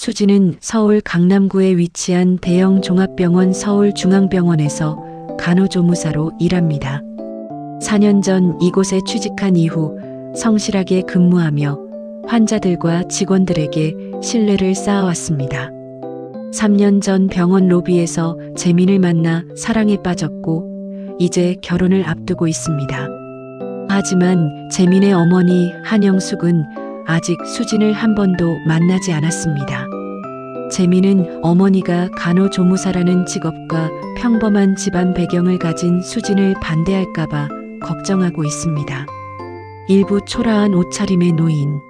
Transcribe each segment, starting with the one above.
수진은 서울 강남구에 위치한 대형 종합병원 서울중앙병원에서 간호조무사로 일합니다. 4년 전 이곳에 취직한 이후 성실하게 근무하며 환자들과 직원들에게 신뢰를 쌓아왔습니다. 3년 전 병원 로비에서 재민을 만나 사랑에 빠졌고 이제 결혼을 앞두고 있습니다. 하지만 재민의 어머니 한영숙은 아직 수진을 한 번도 만나지 않았습니다. 재민은 어머니가 간호조무사라는 직업과 평범한 집안 배경을 가진 수진을 반대할까봐 걱정하고 있습니다. 일부 초라한 옷차림의 노인.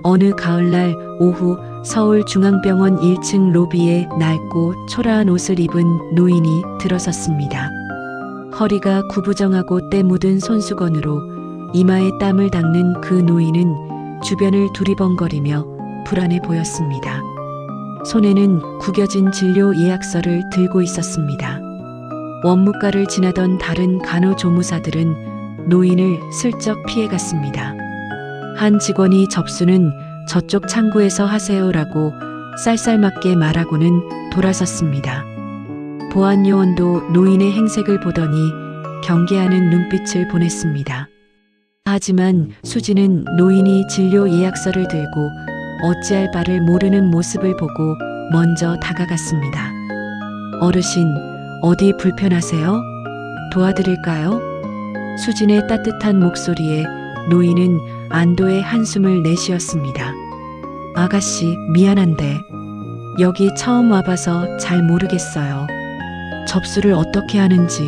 어느 가을날 오후 서울중앙병원 1층 로비에 낡고 초라한 옷을 입은 노인이 들어섰습니다. 허리가 구부정하고 때 묻은 손수건으로 이마에 땀을 닦는 그 노인은 주변을 두리번거리며 불안해 보였습니다. 손에는 구겨진 진료 예약서를 들고 있었습니다. 원무과를 지나던 다른 간호조무사들은 노인을 슬쩍 피해갔습니다. 한 직원이 접수는 저쪽 창구에서 하세요라고 쌀쌀맞게 말하고는 돌아섰습니다. 보안요원도 노인의 행색을 보더니 경계하는 눈빛을 보냈습니다. 하지만 수진은 노인이 진료 예약서를 들고 어찌할 바를 모르는 모습을 보고 먼저 다가갔습니다. 어르신, 어디 불편하세요? 도와드릴까요? 수진의 따뜻한 목소리에 노인은 안도의 한숨을 내쉬었습니다. 아가씨, 미안한데 여기 처음 와봐서 잘 모르겠어요. 접수를 어떻게 하는지.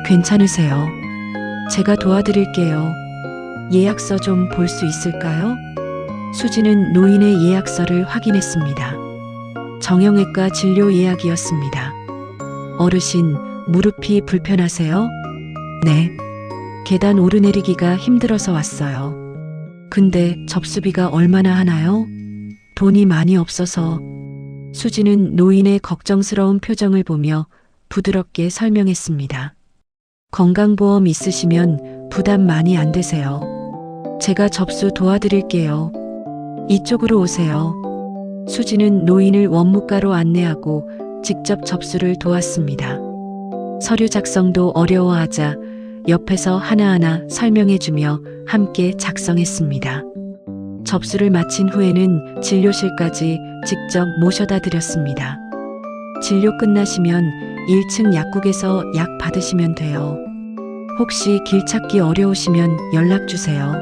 괜찮으세요? 제가 도와드릴게요. 예약서 좀 볼 수 있을까요? 수진은 노인의 예약서를 확인했습니다. 정형외과 진료 예약이었습니다. 어르신, 무릎이 불편하세요? 네. 계단 오르내리기가 힘들어서 왔어요. 근데 접수비가 얼마나 하나요? 돈이 많이 없어서. 수진은 노인의 걱정스러운 표정을 보며 부드럽게 설명했습니다. 건강보험 있으시면 부담 많이 안 되세요. 제가 접수 도와드릴게요. 이쪽으로 오세요. 수진은 노인을 원무과로 안내하고 직접 접수를 도왔습니다. 서류 작성도 어려워하자 옆에서 하나하나 설명해주며 함께 작성했습니다. 접수를 마친 후에는 진료실까지 직접 모셔다 드렸습니다. 진료 끝나시면 1층 약국에서 약 받으시면 돼요. 혹시 길 찾기 어려우시면 연락 주세요.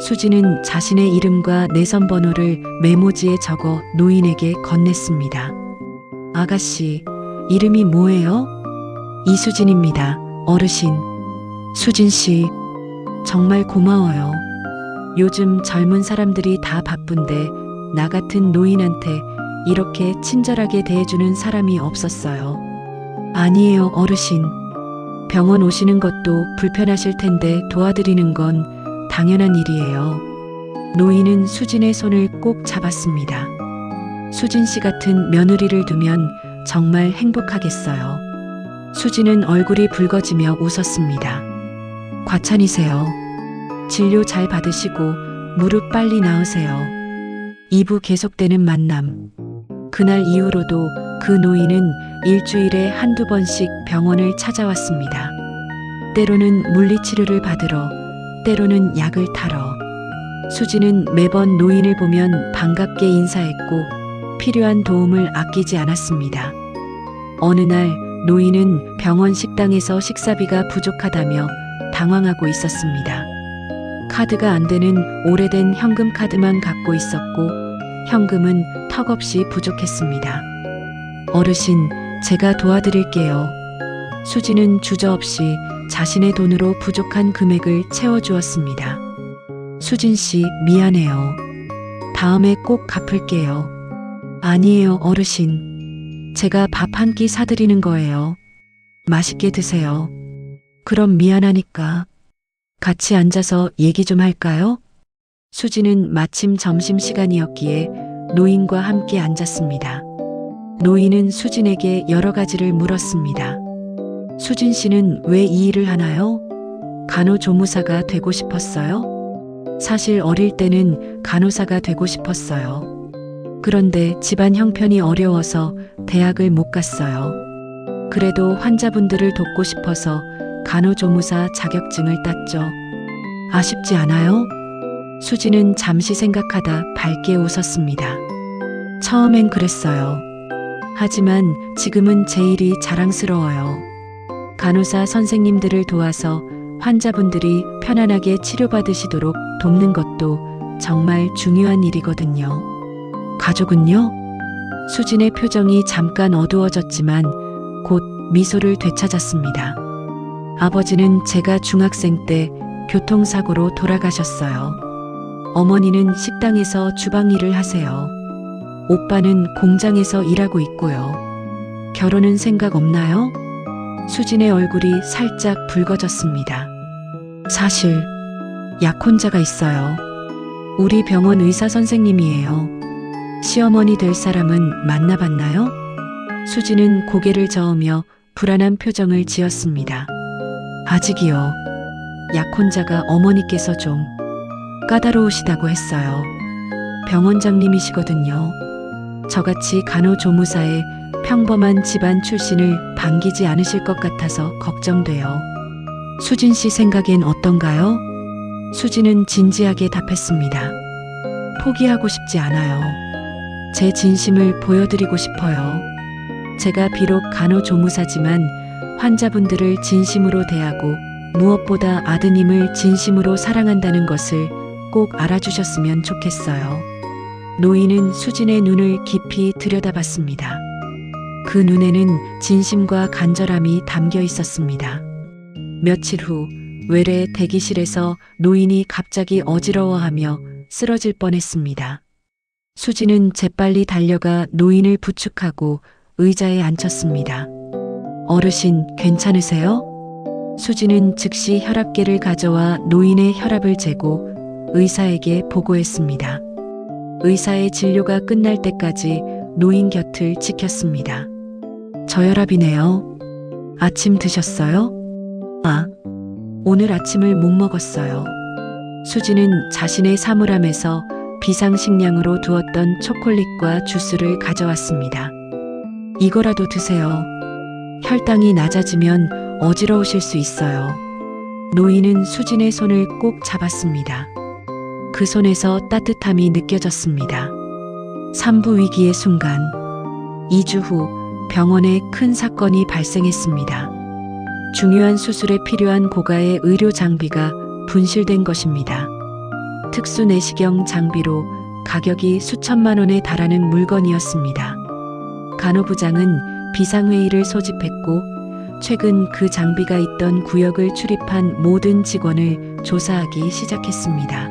수진은 자신의 이름과 내선 번호를 메모지에 적어 노인에게 건넸습니다. 아가씨, 이름이 뭐예요? 이수진입니다, 어르신. 수진 씨, 정말 고마워요. 요즘 젊은 사람들이 다 바쁜데 나 같은 노인한테 이렇게 친절하게 대해주는 사람이 없었어요. 아니에요, 어르신. 병원 오시는 것도 불편하실 텐데 도와드리는 건 당연한 일이에요. 노인은 수진의 손을 꼭 잡았습니다. 수진 씨 같은 며느리를 두면 정말 행복하겠어요. 수진은 얼굴이 붉어지며 웃었습니다. 과찬이세요. 진료 잘 받으시고 무릎 빨리 나으세요. 2부 계속되는 만남. 그날 이후로도 그 노인은 일주일에 한두 번씩 병원을 찾아왔습니다. 때로는 물리치료를 받으러, 때로는 약을 타러. 수진은 매번 노인을 보면 반갑게 인사했고 필요한 도움을 아끼지 않았습니다. 어느 날 노인은 병원 식당에서 식사비가 부족하다며 당황하고 있었습니다. 카드가 안 되는 오래된 현금 카드만 갖고 있었고 현금은 턱없이 부족했습니다. 어르신, 제가 도와드릴게요. 수진은 주저없이 자신의 돈으로 부족한 금액을 채워주었습니다. 수진 씨, 미안해요. 다음에 꼭 갚을게요. 아니에요, 어르신. 제가 밥 한 끼 사드리는 거예요. 맛있게 드세요. 그럼 미안하니까 같이 앉아서 얘기 좀 할까요? 수진은 마침 점심시간이었기에 노인과 함께 앉았습니다. 노인은 수진에게 여러 가지를 물었습니다. 수진 씨는 왜 이 일을 하나요? 간호조무사가 되고 싶었어요? 사실 어릴 때는 간호사가 되고 싶었어요. 그런데 집안 형편이 어려워서 대학을 못 갔어요. 그래도 환자분들을 돕고 싶어서 간호조무사 자격증을 땄죠. 아쉽지 않아요? 수지는 잠시 생각하다 밝게 웃었습니다. 처음엔 그랬어요. 하지만 지금은 제 일이 자랑스러워요. 간호사 선생님들을 도와서 환자분들이 편안하게 치료받으시도록 돕는 것도 정말 중요한 일이거든요. 가족은요? 수진의 표정이 잠깐 어두워졌지만 곧 미소를 되찾았습니다. 아버지는 제가 중학생 때 교통사고로 돌아가셨어요. 어머니는 식당에서 주방 일을 하세요. 오빠는 공장에서 일하고 있고요. 결혼은 생각 없나요? 수진의 얼굴이 살짝 붉어졌습니다. 사실 약혼자가 있어요. 우리 병원 의사 선생님이에요. 시어머니 될 사람은 만나봤나요? 수진은 고개를 저으며 불안한 표정을 지었습니다. 아직이요. 약혼자가 어머니께서 좀 까다로우시다고 했어요. 병원장님이시거든요. 저같이 간호조무사의 평범한 집안 출신을 반기지 않으실 것 같아서 걱정돼요. 수진 씨 생각엔 어떤가요? 수진은 진지하게 답했습니다. 포기하고 싶지 않아요. 제 진심을 보여드리고 싶어요. 제가 비록 간호조무사지만 환자분들을 진심으로 대하고 무엇보다 아드님을 진심으로 사랑한다는 것을 꼭 알아주셨으면 좋겠어요. 노인은 수진의 눈을 깊이 들여다봤습니다. 그 눈에는 진심과 간절함이 담겨 있었습니다. 며칠 후 외래 대기실에서 노인이 갑자기 어지러워하며 쓰러질 뻔했습니다. 수진은 재빨리 달려가 노인을 부축하고 의자에 앉혔습니다. 어르신, 괜찮으세요? 수진은 즉시 혈압계를 가져와 노인의 혈압을 재고 의사에게 보고했습니다. 의사의 진료가 끝날 때까지 노인 곁을 지켰습니다. 저혈압이네요. 아침 드셨어요? 아, 오늘 아침을 못 먹었어요. 수진은 자신의 사물함에서 비상식량으로 두었던 초콜릿과 주스를 가져왔습니다. 이거라도 드세요. 혈당이 낮아지면 어지러우실 수 있어요. 노인은 수진의 손을 꼭 잡았습니다. 그 손에서 따뜻함이 느껴졌습니다. 산부 위기의 순간, 2주 후 병원에 큰 사건이 발생했습니다. 중요한 수술에 필요한 고가의 의료 장비가 분실된 것입니다. 특수 내시경 장비로 가격이 수천만 원에 달하는 물건이었습니다. 간호부장은 비상회의를 소집했고 최근 그 장비가 있던 구역을 출입한 모든 직원을 조사하기 시작했습니다.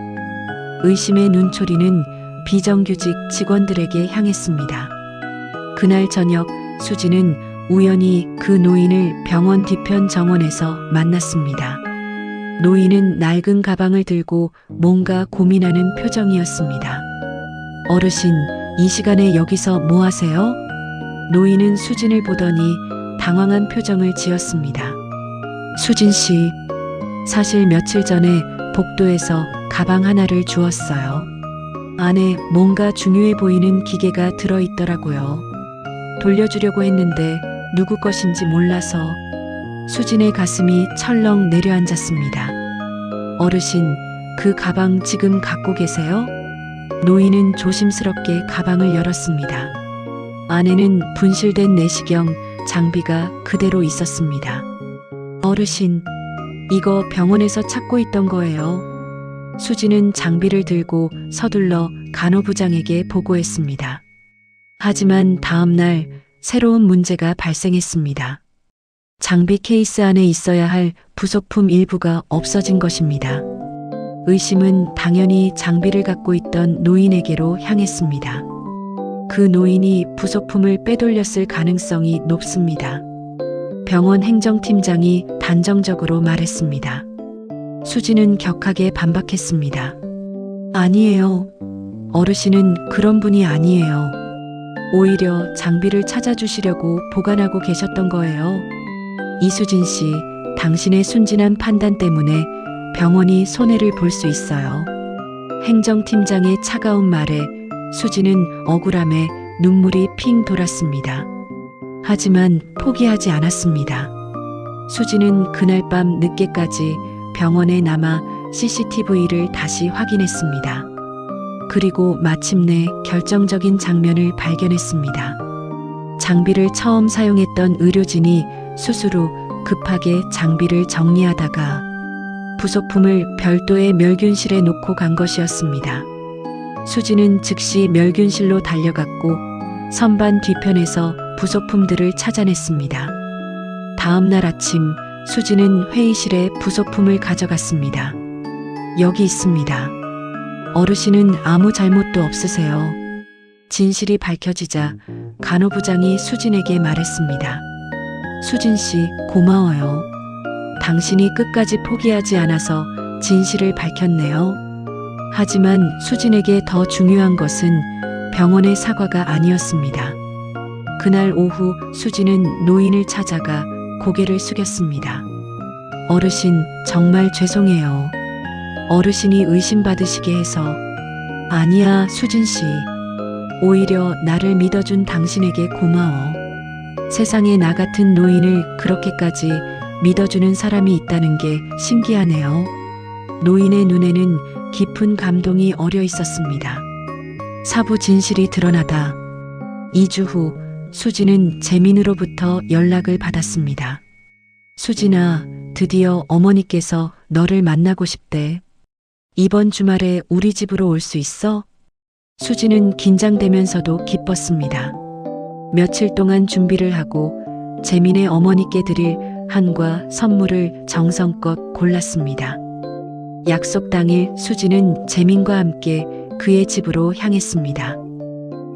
의심의 눈초리는 비정규직 직원들에게 향했습니다. 그날 저녁 수진은 우연히 그 노인을 병원 뒤편 정원에서 만났습니다. 노인은 낡은 가방을 들고 뭔가 고민하는 표정이었습니다. 어르신, 이 시간에 여기서 뭐 하세요? 노인은 수진을 보더니 당황한 표정을 지었습니다. 수진 씨, 사실 며칠 전에 복도에서 가방 하나를 주웠어요. 안에 뭔가 중요해 보이는 기계가 들어있더라고요. 돌려주려고 했는데 누구 것인지 몰라서. 수진의 가슴이 철렁 내려앉았습니다. 어르신, 그 가방 지금 갖고 계세요? 노인은 조심스럽게 가방을 열었습니다. 안에는 분실된 내시경 장비가 그대로 있었습니다. 어르신, 이거 병원에서 찾고 있던 거예요. 수진은 장비를 들고 서둘러 간호부장에게 보고했습니다. 하지만 다음 날 새로운 문제가 발생했습니다. 장비 케이스 안에 있어야 할 부속품 일부가 없어진 것입니다. 의심은 당연히 장비를 갖고 있던 노인에게로 향했습니다. 그 노인이 부속품을 빼돌렸을 가능성이 높습니다. 병원 행정팀장이 단정적으로 말했습니다. 수진은 격하게 반박했습니다. 아니에요. 어르신은 그런 분이 아니에요. 오히려 장비를 찾아주시려고 보관하고 계셨던 거예요. 이수진 씨, 당신의 순진한 판단 때문에 병원이 손해를 볼 수 있어요. 행정팀장의 차가운 말에 수진은 억울함에 눈물이 핑 돌았습니다. 하지만 포기하지 않았습니다. 수진은 그날 밤 늦게까지 병원에 남아 CCTV를 다시 확인했습니다. 그리고 마침내 결정적인 장면을 발견했습니다. 장비를 처음 사용했던 의료진이 수술 후 급하게 장비를 정리하다가 부속품을 별도의 멸균실에 놓고 간 것이었습니다. 수진은 즉시 멸균실로 달려갔고 선반 뒤편에서 부속품들을 찾아냈습니다. 다음 날 아침 수진은 회의실에 부속품을 가져갔습니다. 여기 있습니다. 어르신은 아무 잘못도 없으세요. 진실이 밝혀지자 간호부장이 수진에게 말했습니다. 수진 씨, 고마워요. 당신이 끝까지 포기하지 않아서 진실을 밝혔네요. 하지만 수진에게 더 중요한 것은 병원의 사과가 아니었습니다. 그날 오후 수진은 노인을 찾아가 고개를 숙였습니다. 어르신, 정말 죄송해요. 어르신이 의심받으시게 해서. 아니야, 수진 씨. 오히려 나를 믿어준 당신에게 고마워. 세상에 나 같은 노인을 그렇게까지 믿어주는 사람이 있다는 게 신기하네요. 노인의 눈에는 깊은 감동이 어려 있었습니다. 사부 진실이 드러나다 2주 후 수진은 재민으로부터 연락을 받았습니다. 수진아, 드디어 어머니께서 너를 만나고 싶대. 이번 주말에 우리 집으로 올 수 있어? 수진은 긴장되면서도 기뻤습니다. 며칠 동안 준비를 하고 재민의 어머니께 드릴 한과 선물을 정성껏 골랐습니다. 약속 당일 수진은 재민과 함께 그의 집으로 향했습니다.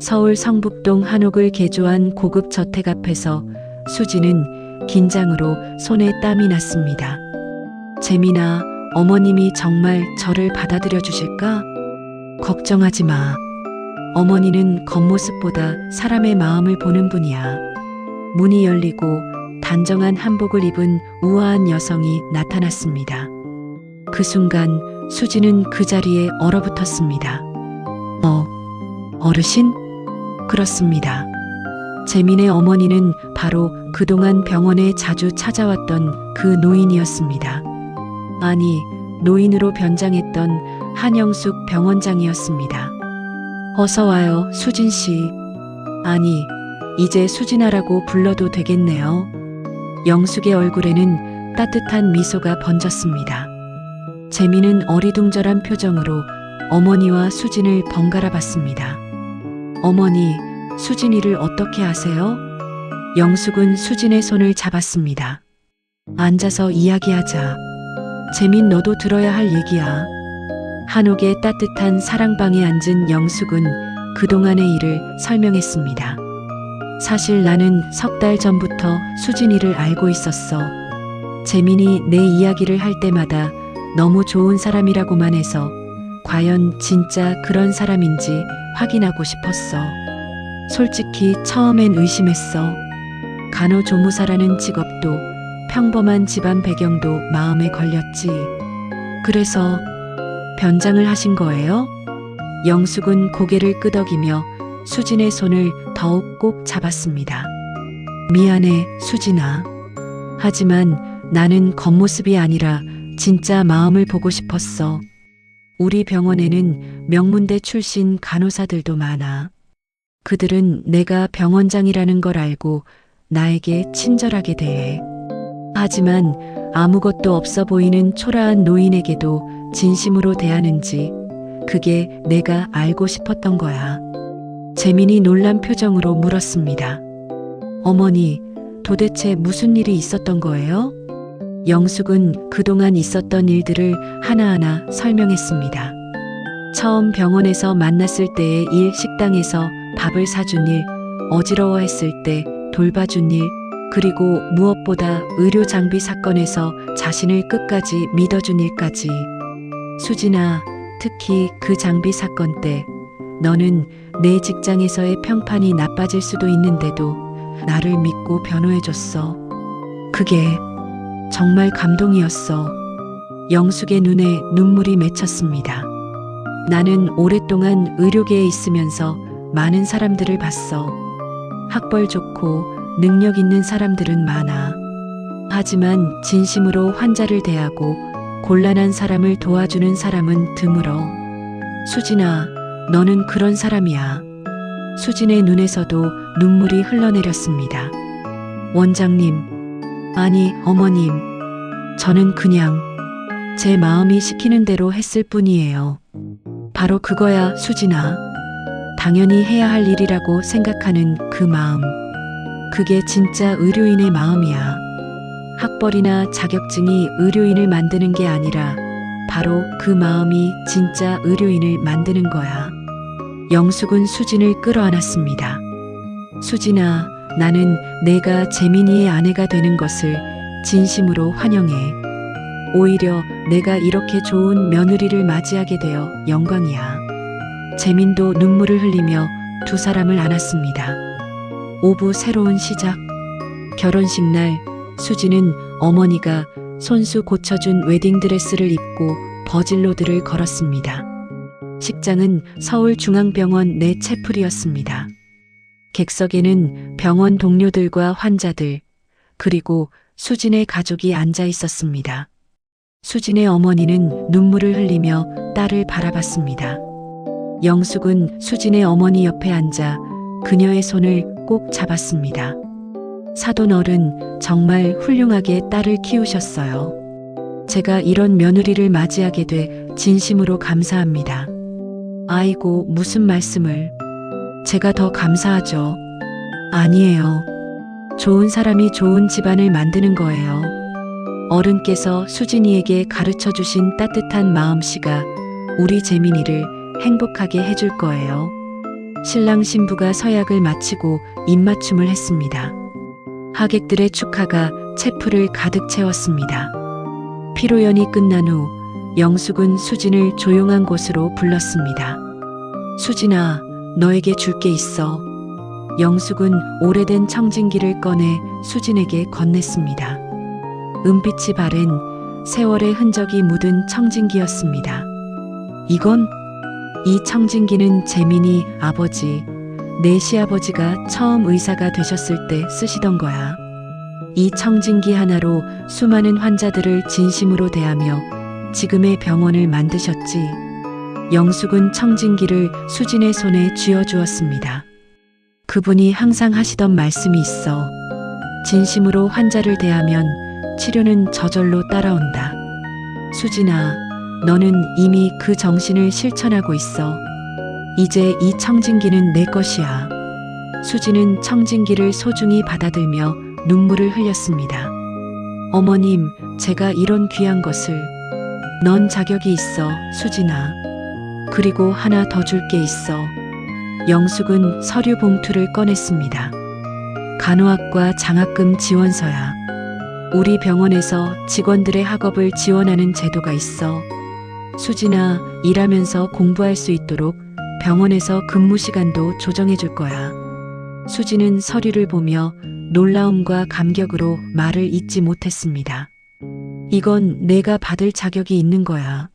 서울 성북동 한옥을 개조한 고급 저택 앞에서 수진은 긴장으로 손에 땀이 났습니다. 재민아, 어머님이 정말 저를 받아들여 주실까? 걱정하지 마. 어머니는 겉모습보다 사람의 마음을 보는 분이야. 문이 열리고 단정한 한복을 입은 우아한 여성이 나타났습니다. 그 순간 수진은 그 자리에 얼어붙었습니다. 어르신? 그렇습니다. 재민의 어머니는 바로 그동안 병원에 자주 찾아왔던 그 노인이었습니다. 아니, 노인으로 변장했던 한영숙 병원장이었습니다. 어서 와요, 수진 씨. 아니, 이제 수진아라고 불러도 되겠네요. 영숙의 얼굴에는 따뜻한 미소가 번졌습니다. 재민은 어리둥절한 표정으로 어머니와 수진을 번갈아 봤습니다. 어머니, 수진이를 어떻게 아세요? 영숙은 수진의 손을 잡았습니다. 앉아서 이야기하자. 재민, 너도 들어야 할 얘기야. 한옥의 따뜻한 사랑방에 앉은 영숙은 그동안의 일을 설명했습니다. 사실 나는 석 달 전부터 수진이를 알고 있었어. 재민이 내 이야기를 할 때마다 너무 좋은 사람이라고만 해서 과연 진짜 그런 사람인지 확인하고 싶었어. 솔직히 처음엔 의심했어. 간호조무사라는 직업도 평범한 집안 배경도 마음에 걸렸지. 그래서 변장을 하신 거예요? 영숙은 고개를 끄덕이며 수진의 손을 더욱 꼭 잡았습니다. 미안해, 수진아. 하지만 나는 겉모습이 아니라 진짜 마음을 보고 싶었어. 우리 병원에는 명문대 출신 간호사들도 많아. 그들은 내가 병원장이라는 걸 알고 나에게 친절하게 대해. 하지만 아무것도 없어 보이는 초라한 노인에게도 진심으로 대하는지 그게 내가 알고 싶었던 거야. 재민이 놀란 표정으로 물었습니다. 어머니, 도대체 무슨 일이 있었던 거예요? 영숙은 그동안 있었던 일들을 하나하나 설명했습니다. 처음 병원에서 만났을 때의 일, 식당에서 밥을 사준 일, 어지러워했을 때 돌봐준 일, 그리고 무엇보다 의료 장비 사건에서 자신을 끝까지 믿어준 일까지. 수진아, 특히 그 장비 사건 때 너는 내 직장에서의 평판이 나빠질 수도 있는데도 나를 믿고 변호해줬어. 그게 정말 감동이었어. 영숙의 눈에 눈물이 맺혔습니다. 나는 오랫동안 의료계에 있으면서 많은 사람들을 봤어. 학벌 좋고 능력 있는 사람들은 많아. 하지만 진심으로 환자를 대하고 곤란한 사람을 도와주는 사람은 드물어. 수진아, 너는 그런 사람이야. 수진의 눈에서도 눈물이 흘러내렸습니다. 원장님, 아니 어머님, 저는 그냥 제 마음이 시키는 대로 했을 뿐이에요. 바로 그거야, 수진아. 당연히 해야 할 일이라고 생각하는 그 마음. 그게 진짜 의료인의 마음이야. 학벌이나 자격증이 의료인을 만드는 게 아니라 바로 그 마음이 진짜 의료인을 만드는 거야. 영숙은 수진을 끌어안았습니다. 수진아, 나는 내가 재민이의 아내가 되는 것을 진심으로 환영해. 오히려 내가 이렇게 좋은 며느리를 맞이하게 되어 영광이야. 재민도 눈물을 흘리며 두 사람을 안았습니다. 오부 새로운 시작. 결혼식 날 수진은 어머니가 손수 고쳐준 웨딩드레스를 입고 버질로드를 걸었습니다. 식장은 서울중앙병원 내 채플이었습니다. 객석에는 병원 동료들과 환자들, 그리고 수진의 가족이 앉아 있었습니다. 수진의 어머니는 눈물을 흘리며 딸을 바라봤습니다. 영숙은 수진의 어머니 옆에 앉아 그녀의 손을 꼭 잡았습니다. 사돈 어른, 정말 훌륭하게 딸을 키우셨어요. 제가 이런 며느리를 맞이하게 돼 진심으로 감사합니다. 아이고, 무슨 말씀을. 제가 더 감사하죠. 아니에요. 좋은 사람이 좋은 집안을 만드는 거예요. 어른께서 수진이에게 가르쳐 주신 따뜻한 마음씨가 우리 재민이를 행복하게 해줄 거예요. 신랑 신부가 서약을 마치고 입맞춤을 했습니다. 하객들의 축하가 채플을 가득 채웠습니다. 피로연이 끝난 후 영숙은 수진을 조용한 곳으로 불렀습니다. 수진아, 너에게 줄 게 있어. 영숙은 오래된 청진기를 꺼내 수진에게 건넸습니다. 은빛이 바랜 세월의 흔적이 묻은 청진기였습니다. 이건? 이 청진기는 재민이 아버지, 내 시아버지가 처음 의사가 되셨을 때 쓰시던 거야. 이 청진기 하나로 수많은 환자들을 진심으로 대하며 지금의 병원을 만드셨지. 영숙은 청진기를 수진의 손에 쥐어주었습니다. 그분이 항상 하시던 말씀이 있어. 진심으로 환자를 대하면 치료는 저절로 따라온다. 수진아, 너는 이미 그 정신을 실천하고 있어. 이제 이 청진기는 내 것이야. 수진은 청진기를 소중히 받아들며 눈물을 흘렸습니다. 어머님, 제가 이런 귀한 것을. 넌 자격이 있어, 수진아. 그리고 하나 더 줄 게 있어. 영숙은 서류 봉투를 꺼냈습니다. 간호학과 장학금 지원서야. 우리 병원에서 직원들의 학업을 지원하는 제도가 있어. 수진아, 일하면서 공부할 수 있도록 병원에서 근무 시간도 조정해 줄 거야. 수진은 서류를 보며 놀라움과 감격으로 말을 잇지 못했습니다. 이건 내가 받을 자격이 있는 거야.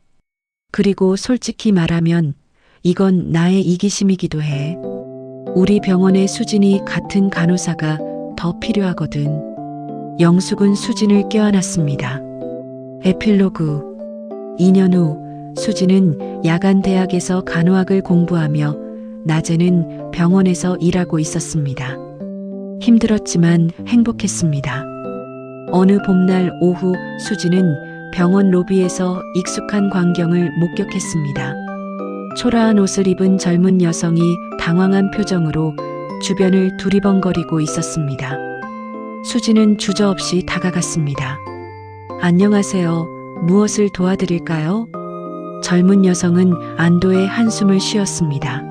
그리고 솔직히 말하면 이건 나의 이기심이기도 해. 우리 병원에 수진이 같은 간호사가 더 필요하거든. 영숙은 수진을 껴안았습니다. 에필로그. 2년 후 수진은 야간 대학에서 간호학을 공부하며 낮에는 병원에서 일하고 있었습니다. 힘들었지만 행복했습니다. 어느 봄날 오후 수진은 병원 로비에서 익숙한 광경을 목격했습니다. 초라한 옷을 입은 젊은 여성이 당황한 표정으로 주변을 두리번거리고 있었습니다. 수진은 주저없이 다가갔습니다. 안녕하세요. 무엇을 도와드릴까요? 젊은 여성은 안도의 한숨을 쉬었습니다.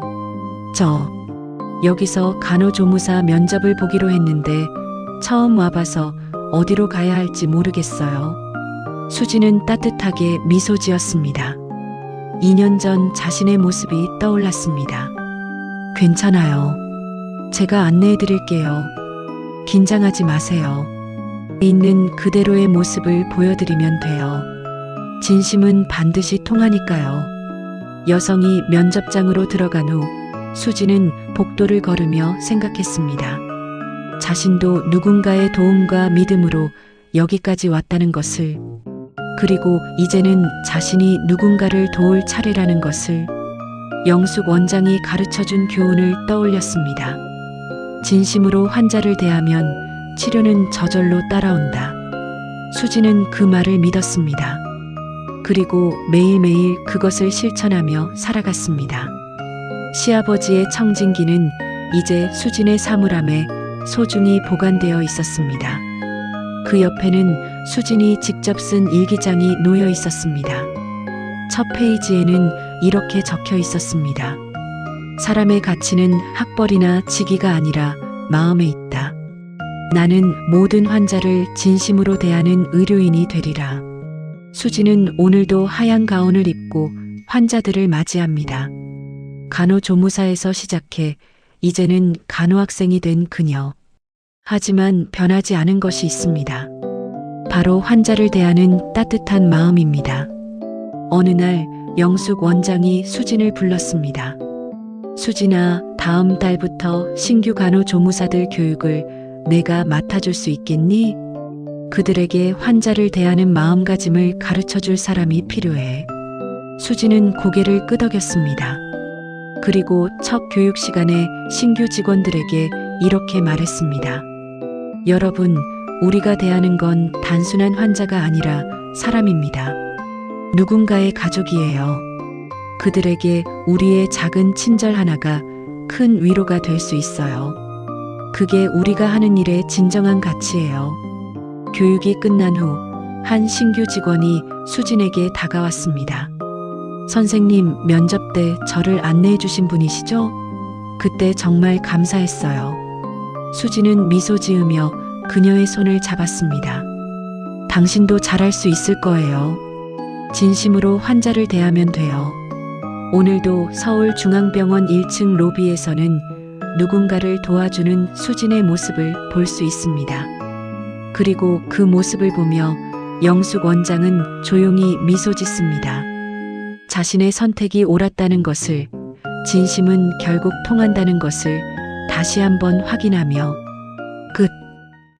여기서 간호조무사 면접을 보기로 했는데 처음 와봐서 어디로 가야 할지 모르겠어요. 수진은 따뜻하게 미소 지었습니다. 2년 전 자신의 모습이 떠올랐습니다. 괜찮아요. 제가 안내해 드릴게요. 긴장하지 마세요. 있는 그대로의 모습을 보여드리면 돼요. 진심은 반드시 통하니까요. 여성이 면접장으로 들어간 후 수지는 복도를 걸으며 생각했습니다. 자신도 누군가의 도움과 믿음으로 여기까지 왔다는 것을, 그리고 이제는 자신이 누군가를 도울 차례라는 것을. 영숙 원장이 가르쳐준 교훈을 떠올렸습니다. 진심으로 환자를 대하면 치료는 저절로 따라온다. 수지는 그 말을 믿었습니다. 그리고 매일매일 그것을 실천하며 살아갔습니다. 시아버지의 청진기는 이제 수진의 사물함에 소중히 보관되어 있었습니다. 그 옆에는 수진이 직접 쓴 일기장이 놓여 있었습니다. 첫 페이지에는 이렇게 적혀 있었습니다. 사람의 가치는 학벌이나 직위가 아니라 마음에 있다. 나는 모든 환자를 진심으로 대하는 의료인이 되리라. 수지는 오늘도 하얀 가운을 입고 환자들을 맞이합니다. 간호조무사에서 시작해 이제는 간호학생이 된 그녀. 하지만 변하지 않은 것이 있습니다. 바로 환자를 대하는 따뜻한 마음입니다. 어느 날 영숙 원장이 수진을 불렀습니다. 수진아, 다음 달부터 신규 간호조무사들 교육을 내가 맡아줄 수 있겠니? 그들에게 환자를 대하는 마음가짐을 가르쳐줄 사람이 필요해. 수진은 고개를 끄덕였습니다. 그리고 첫 교육 시간에 신규 직원들에게 이렇게 말했습니다. 여러분, 우리가 대하는 건 단순한 환자가 아니라 사람입니다. 누군가의 가족이에요. 그들에게 우리의 작은 친절 하나가 큰 위로가 될 수 있어요. 그게 우리가 하는 일의 진정한 가치예요. 교육이 끝난 후 한 신규 직원이 수진에게 다가왔습니다. 선생님, 면접 때 저를 안내해 주신 분이시죠? 그때 정말 감사했어요. 수진은 미소 지으며 그녀의 손을 잡았습니다. 당신도 잘할 수 있을 거예요. 진심으로 환자를 대하면 돼요. 오늘도 서울중앙병원 1층 로비에서는 누군가를 도와주는 수진의 모습을 볼 수 있습니다. 그리고 그 모습을 보며 영숙 원장은 조용히 미소 짓습니다. 자신의 선택이 옳았다는 것을, 진심은 결국 통한다는 것을 다시 한번 확인하며 끝.